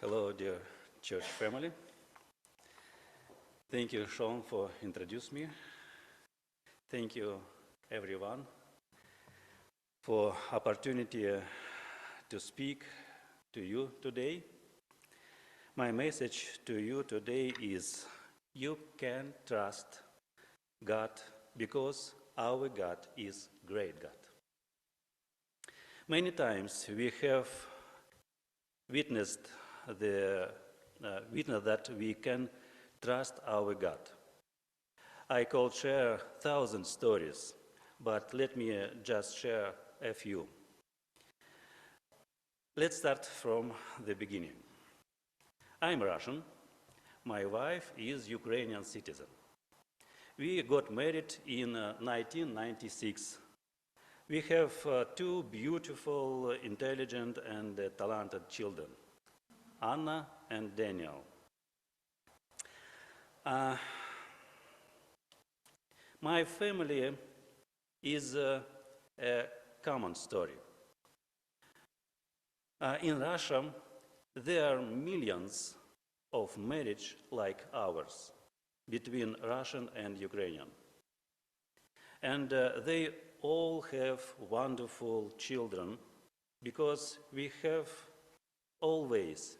Hello, dear church family. Thank you, Sean, for introducing me. Thank you, everyone, for opportunity to speak to you today. My message to you today is you can trust God because our God is great God. Many times we have witnessed that we can trust our God. I could share 1,000 stories, but let me just share a few. Let's start from the beginning. I'm Russian. My wife is Ukrainian citizen. We got married in 1996. We have two beautiful, intelligent, and talented children, Anna and Daniel. My family is a common story. In Russia, there are millions of marriages like ours between Russian and Ukrainian. And they all have wonderful children because we have always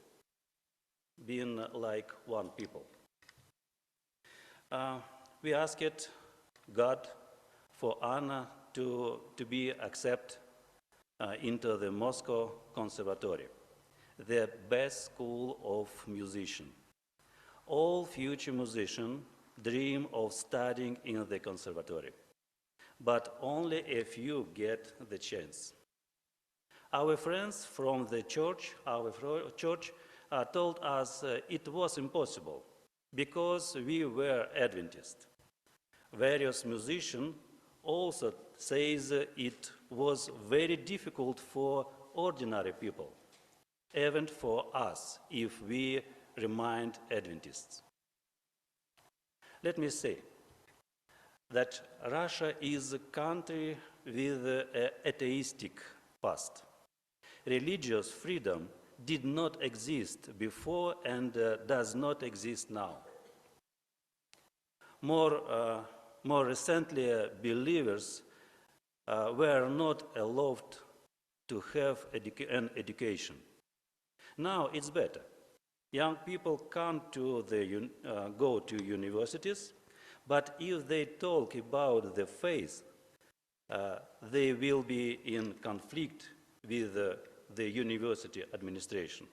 been like one people. We asked God for Anna to be accepted into the Moscow Conservatory, the best school of musician. All future musicians dream of studying in the conservatory, but only a few get the chance. Our friends from the church, told us it was impossible because we were Adventists. Various musicians also says it was very difficult for ordinary people, even for us, if we remained Adventists. Let me say that Russia is a country with an atheistic past. Religious freedom did not exist before and does not exist now. More recently, believers were not allowed to have an education. Now it's better. Young people can't go to universities, but if they talk about the faith, they will be in conflict with the university administration.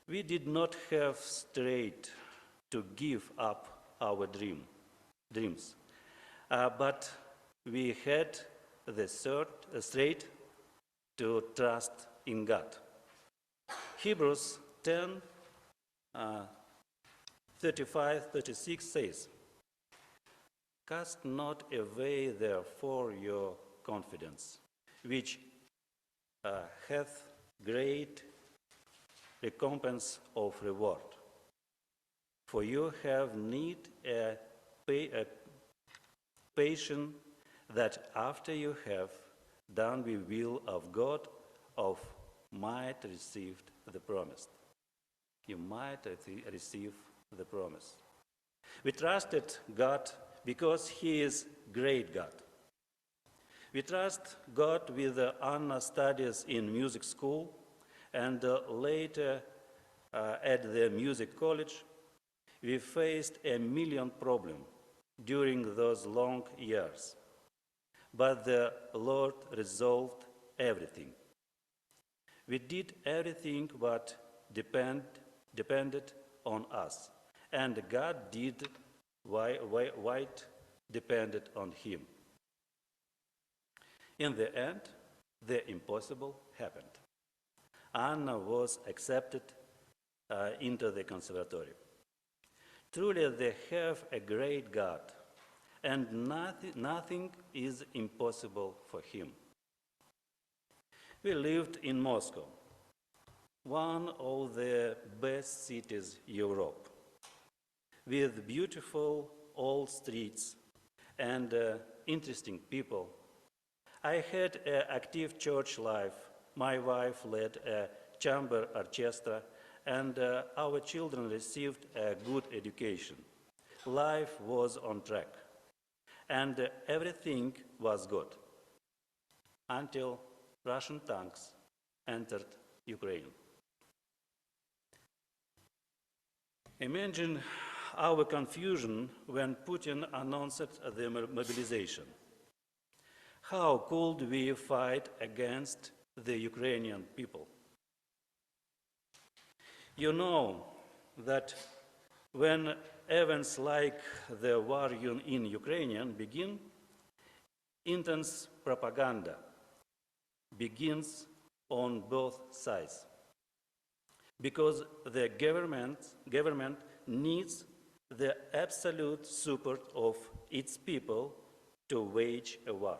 We did not have strength to give up our dreams, but we had the strength to trust in God. Hebrews 10, 35-36 says, "Cast not away therefore your confidence, which hath great recompense of reward. For you have need a patient that after you have done the will of God, might receive the promise." You might receive the promise. We trusted God because He is great God. We trust God with Anna's studies in music school and later at the music college. We faced a million problems during those long years, but the Lord resolved everything. We did everything what depended on us, and God did what depended on Him. In the end, the impossible happened. Anna was accepted into the conservatory. Truly, they have a great God, and nothing is impossible for Him. We lived in Moscow, one of the best cities in Europe, with beautiful old streets and interesting people. I had an active church life. My wife led a chamber orchestra, and our children received a good education. Life was on track, and everything was good until Russian tanks entered Ukraine. Imagine our confusion when Putin announced the mobilization. How could we fight against the Ukrainian people? You know that when events like the war in Ukraine begin, intense propaganda begins on both sides, because the government needs the absolute support of its people to wage a war.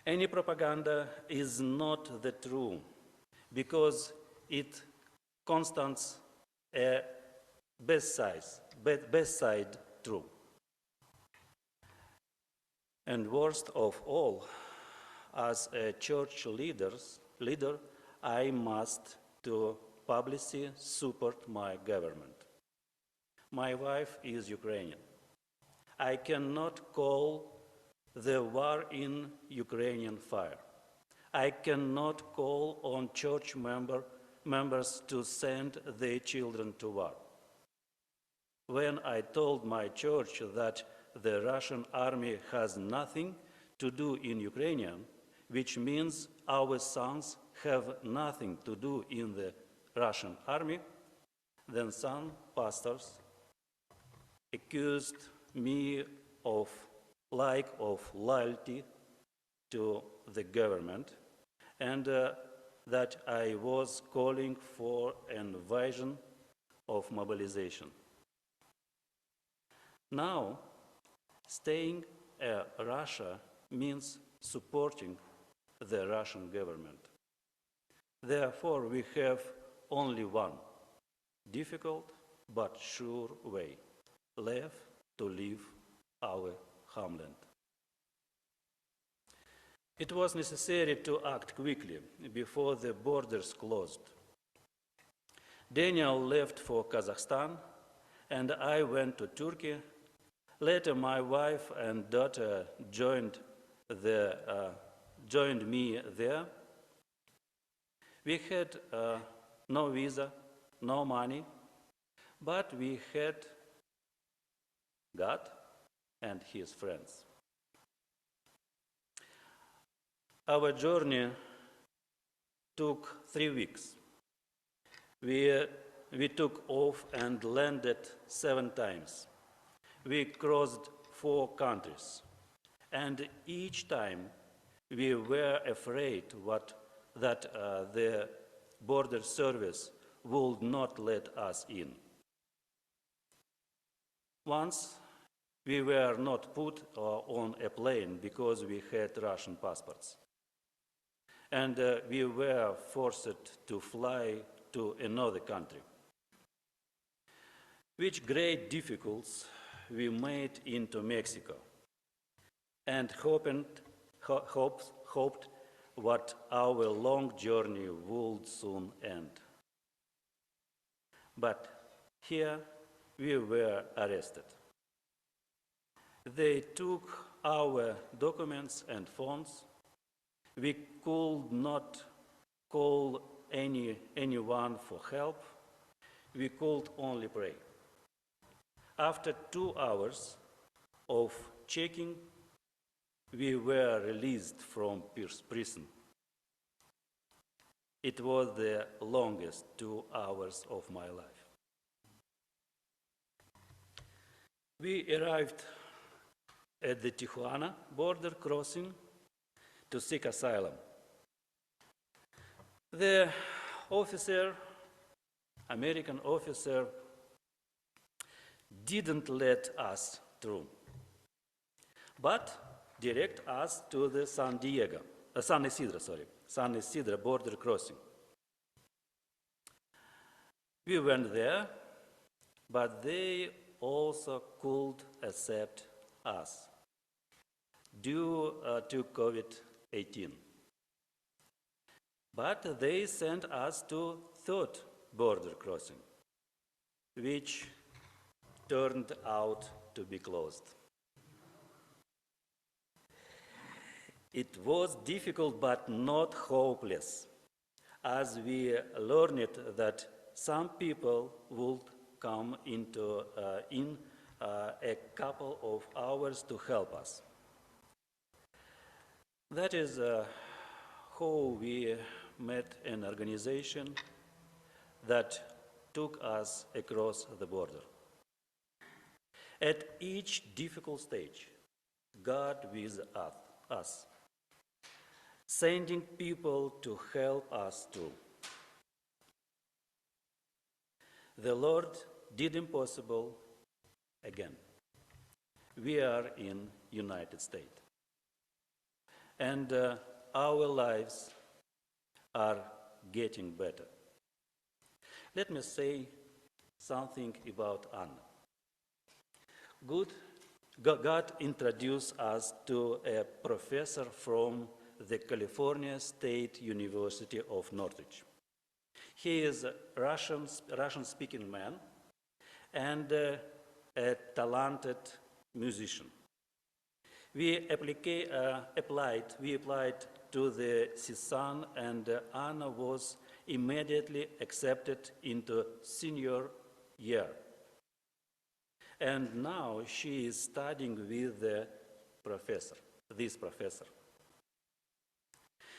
Any propaganda is not the true, because it constants a best side true. And worst of all, as a church leader, I must to publicly support my government. My wife is Ukrainian. I cannot call the war in Ukrainian fire. I cannot call on church members to send their children to war. When I told my church that the Russian army has nothing to do in Ukraine, which means our sons have nothing to do in the Russian army, then some pastors accused me of lack of loyalty to the government, and that I was calling for an invasion of mobilization. Now, staying in Russia means supporting the Russian government. Therefore, we have only one difficult but sure way left to leave our homeland. It was necessary to act quickly before the borders closed. Daniel left for Kazakhstan, and I went to Turkey. Later, my wife and daughter joined me there. We had no visa, no money, but we had God and His friends. Our journey took 3 weeks. We took off and landed 7 times. We crossed 4 countries, and each time we were afraid that the border service would not let us in. Once we were not put on a plane because we had Russian passports, and we were forced to fly to another country. With great difficulties, we made into Mexico and hoped that our long journey would soon end. But here we were arrested. They took our documents and phones. We could not call anyone for help. We could only pray. After 2 hours of checking, we were released from prison. It was the longest 2 hours of my life. We arrived at the Tijuana border crossing to seek asylum. The American officer, didn't let us through, but direct us to the San Isidro border crossing. We went there, but they also could accept us due to COVID-19. But they sent us to third border crossing, which turned out to be closed. It was difficult but not hopeless, as we learned that some people would come in a couple of hours to help us. That is how we met an organization that took us across the border. At each difficult stage, God with us, sending people to help us too. The Lord did impossible again. We are in United States. And our lives are getting better. Let me say something about Anna. God introduced us to a professor from the California State University of Northridge. He is a Russian-speaking man and a talented musician. We applied to the CSUN, and Anna was immediately accepted into senior year. And now she is studying with this professor.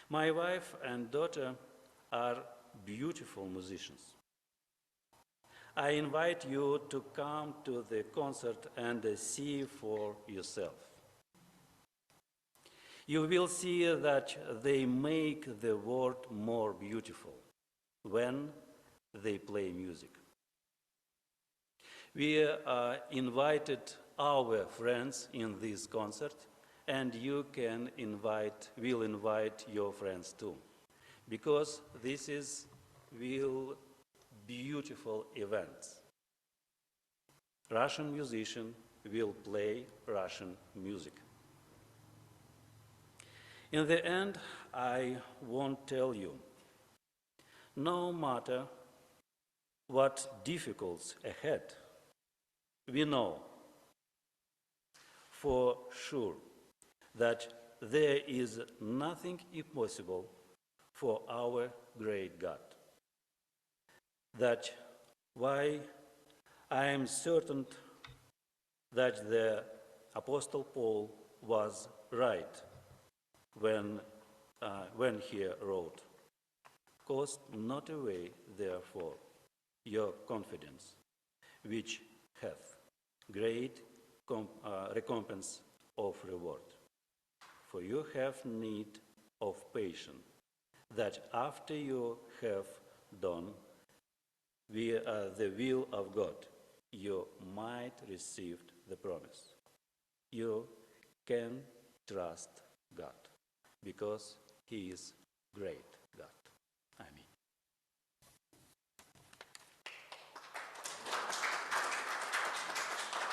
My wife and daughter are beautiful musicians. I invite you to come to the concert and see for yourself. You will see that they make the world more beautiful when they play music. We invited our friends in this concert, and you will invite your friends too, because this is real beautiful events. Russian musician will play Russian music. In the end, I won't tell you, no matter what difficulties ahead, we know for sure that there is nothing impossible for our great God. That's why I am certain that the Apostle Paul was right when he wrote, "Cast not away, therefore, your confidence, which hath great recompense of reward. For you have need of patience, that after you have done the will of God, you might receive the promise." You can trust God, because He is great God.